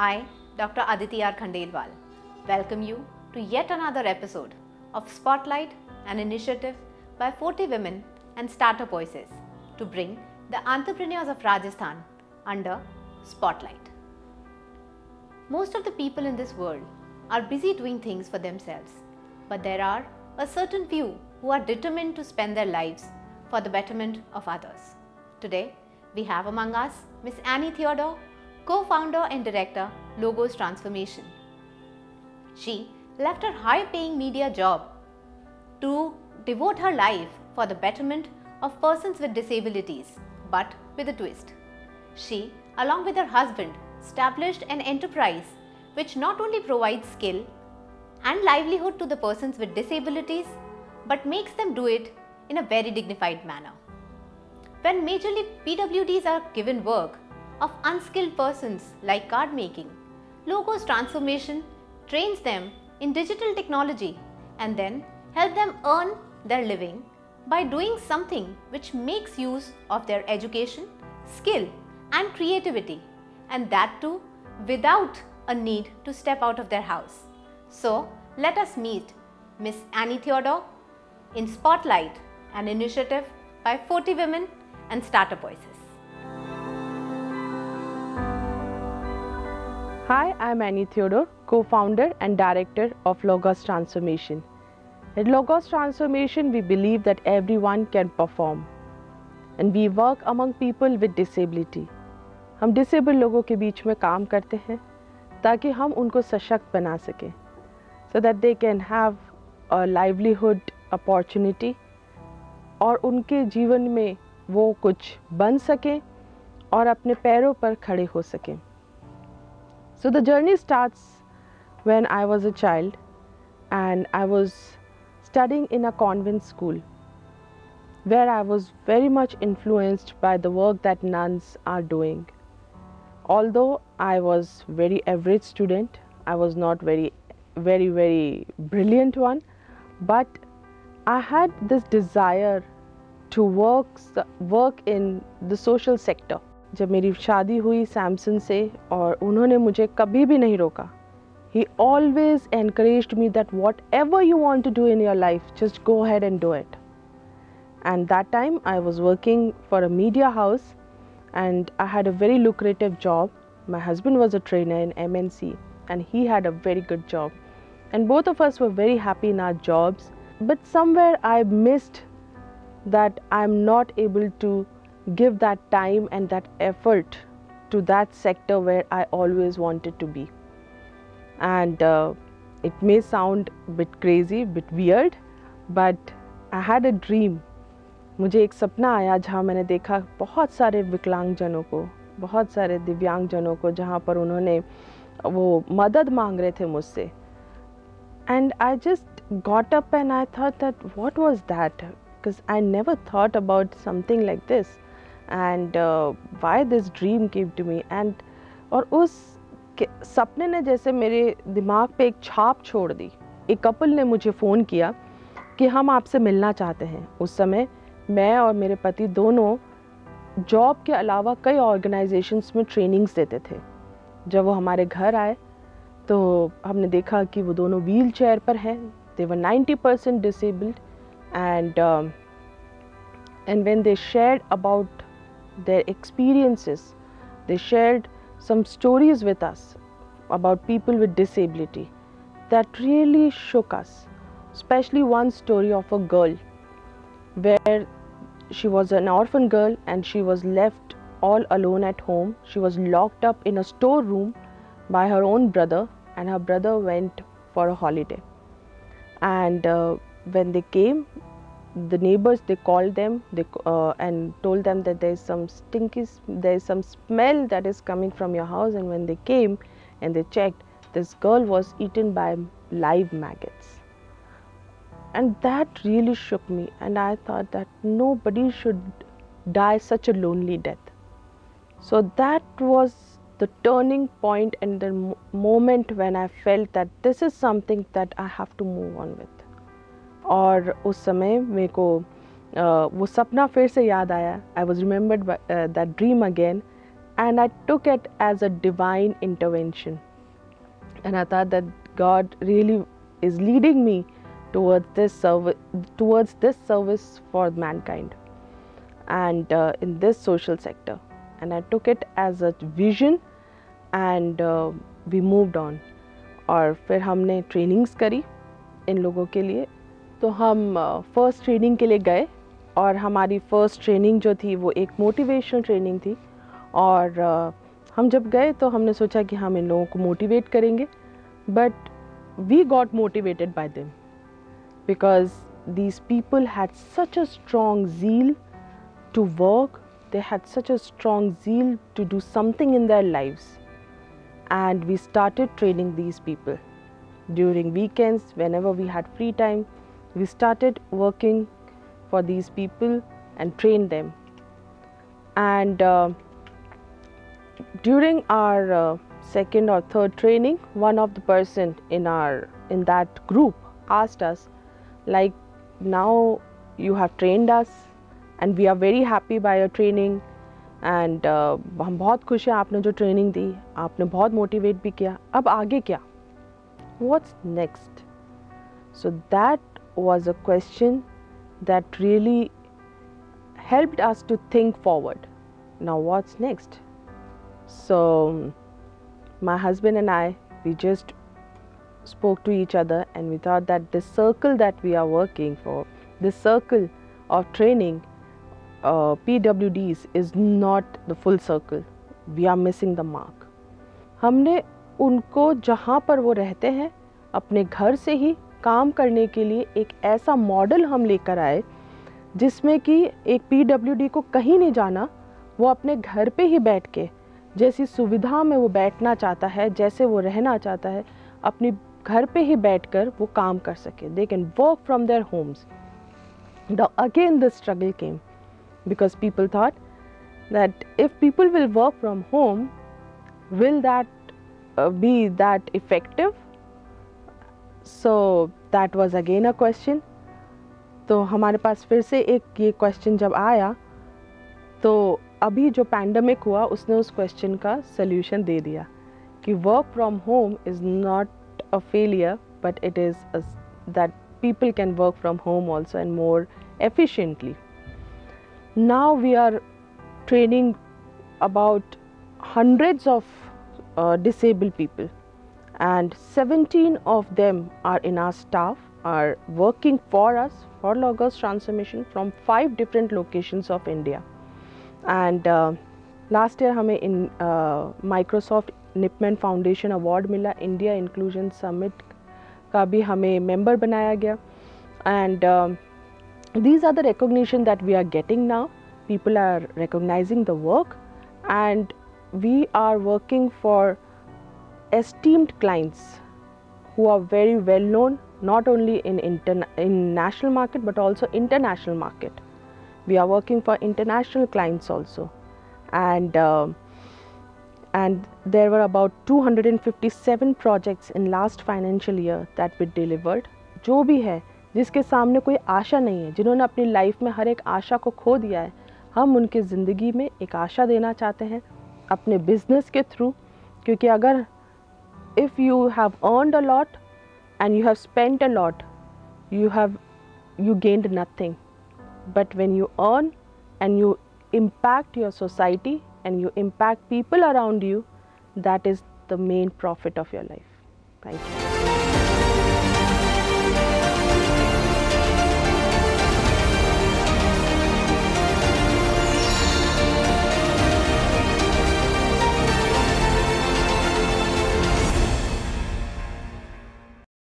I, Dr. Aditi R. Khandelwal, welcome you to yet another episode of Spotlight, an initiative by 40 women and startup voices to bring the entrepreneurs of Rajasthan under spotlight. Most of the people in this world are busy doing things for themselves, but there are a certain few who are determined to spend their lives for the betterment of others. Today, we have among us Ms. Annie Theodore, co-founder and director, Logos Transformation. She left her high-paying media job to devote her life for the betterment of persons with disabilities, but with a twist. She, along with her husband, established an enterprise which not only provides skill and livelihood to the persons with disabilities, but makes them do it in a very dignified manner. When majorly PWDs are given work of unskilled persons like card making, Logos Transformation trains them in digital technology and then help them earn their living by doing something which makes use of their education, skill and creativity, and that too without a need to step out of their house. So let us meet Ms. Annie Theodore in Spotlight, an initiative by 40 women and startup voices. Hi, I'm Annie Theodore, co-founder and director of Logos Transformation. At Logos Transformation, we believe that everyone can perform, and we work among people with disability. हम disabled लोगों के बीच में काम करते हैं ताकि हम उनको सशक्त बना सकें, so that they can have a livelihood opportunity और उनके जीवन में वो कुछ बन सकें और अपने पैरों पर खड़े हो सकें. So the journey starts when I was a child and I was studying in a convent school where I was very much influenced by the work that nuns are doing. Although I was very average student, I was not very brilliant one, but I had this desire to work in the social sector. जब मेरी शादी हुई सैमसन से और उन्होंने मुझे कभी भी नहीं रोका. He always encouraged me that whatever you want to do in your life, just go ahead and do it. And that time I was working for a media house and I had a very lucrative job. My husband was a trainer in MNC and he had a very good job. And both of us were very happy in our jobs. But somewhere I missed that I'm not able to give that time and that effort to that sector where I always wanted to be. And it may sound a bit crazy, a bit weird, but I had a dream. मुझे एक सपना आया जहाँ मैंने देखा बहुत सारे विकलांगजनों को, बहुत सारे दिव्यांगजनों को, जहाँ पर उन्होंने वो मदद मांग रहे थे मुझसे. And I just got up and I thought that what was that? Because I never thought about something like this. And why this dream came to me. And और उस सपने ने जैसे मेरे दिमाग पे एक छाप छोड़ दी. एक कपल ने मुझे फ़ोन किया कि हम आपसे मिलना चाहते हैं. उस समय मैं और मेरे पति दोनों जॉब के अलावा कई ऑर्गेनाइजेशंस में ट्रेनिंग्स देते थे. जब वो हमारे घर आए तो हमने देखा कि वो दोनों व्हील चेयर पर हैं. They were 90% disabled and when they shared about their experiences, they shared some stories with us about people with disability that really shook us. Especially one story of a girl where she was an orphan girl and she was left all alone at home. She was locked up in a storeroom by her own brother, and her brother went for a holiday. And when they came, the neighbors, they called them and told them that there is some smell that is coming from your house. And when they came and they checked, this girl was eaten by live maggots. And that really shook me, and I thought that nobody should die such a lonely death. So that was the turning point and the moment when I felt that this is something that I have to move on with. और उस समय मेरे को वो सपना फिर से याद आया. I was remembered by that dream again, and I took it as a divine intervention, and I thought that God really is leading me towards this service for mankind and in this social sector, and I took it as a vision and we moved on. और फिर हमने trainings करी इन लोगों के लिए। तो हम first training के लिए गए और हमारी फ़र्स्ट ट्रेनिंग जो थी वो एक मोटिवेशनल ट्रेनिंग थी, और हम जब गए तो हमने सोचा कि हम इन लोगों को मोटिवेट करेंगे, but we got motivated by them because these people had such a strong zeal to work, they had such a strong zeal to do something in their lives, and we started training these people. During weekends, whenever we had free time, we started working for these people and trained them. And during our second or third training, one of the person in that group asked us, like, now you have trained us and we are very happy by your training, and हम बहुत खुश हैं आपने जो training दी, आपने बहुत motivate भी किया, अब आगे क्या? What's next? So that was a question that really helped us to think forward. Now what's next? So my husband and I, we just spoke to each other and we thought that this circle that we are working for, this circle of training PWDs is not the full circle. We are missing the mark. हमने उनको जहाँ पर वो रहते हैं अपने घर से ही काम करने के लिए एक ऐसा मॉडल हम लेकर आए जिसमें कि एक PWD को कहीं नहीं जाना, वो अपने घर पे ही बैठ के जैसी सुविधा में वो बैठना चाहता है, जैसे वो रहना चाहता है, अपनी घर पे ही बैठकर वो काम कर सके. They can work from their homes. Now again the struggle came because people thought that if people will work from home, will that be that effective? So that was again a question. तो हमारे पास फिर से एक ये question जब आया तो अभी जो पैंडमिक हुआ उसने उस क्वेश्चन का सल्यूशन दे दिया कि work from home is not a failure, but it is that people can work from home also and more efficiently. Now we are training about hundreds of disabled people, and 17 of them are in our staff, are working for us for Logos Transformation from 5 different locations of India. And last year हमें in Microsoft Nipman foundation award मिला, India inclusion summit का भी हमें member बनाया गया, and these are the recognition that we are getting now. People are recognising the work and we are working for esteemed clients who are very well known not only in national market but also international market. We are working for international clients also, and there were about 257 projects in last financial year that we delivered. जो भी है जिसके सामने कोई आशा नहीं है, जिन्होंने अपनी लाइफ में हर एक आशा को खो दिया है, हम उनकी ज़िंदगी में एक आशा देना चाहते हैं अपने बिजनेस के थ्रू. क्योंकि अगर if you have earned a lot and you have spent a lot, you gained nothing. But when you earn and you impact your society and you impact people around you, that is the main profit of your life. Thank you.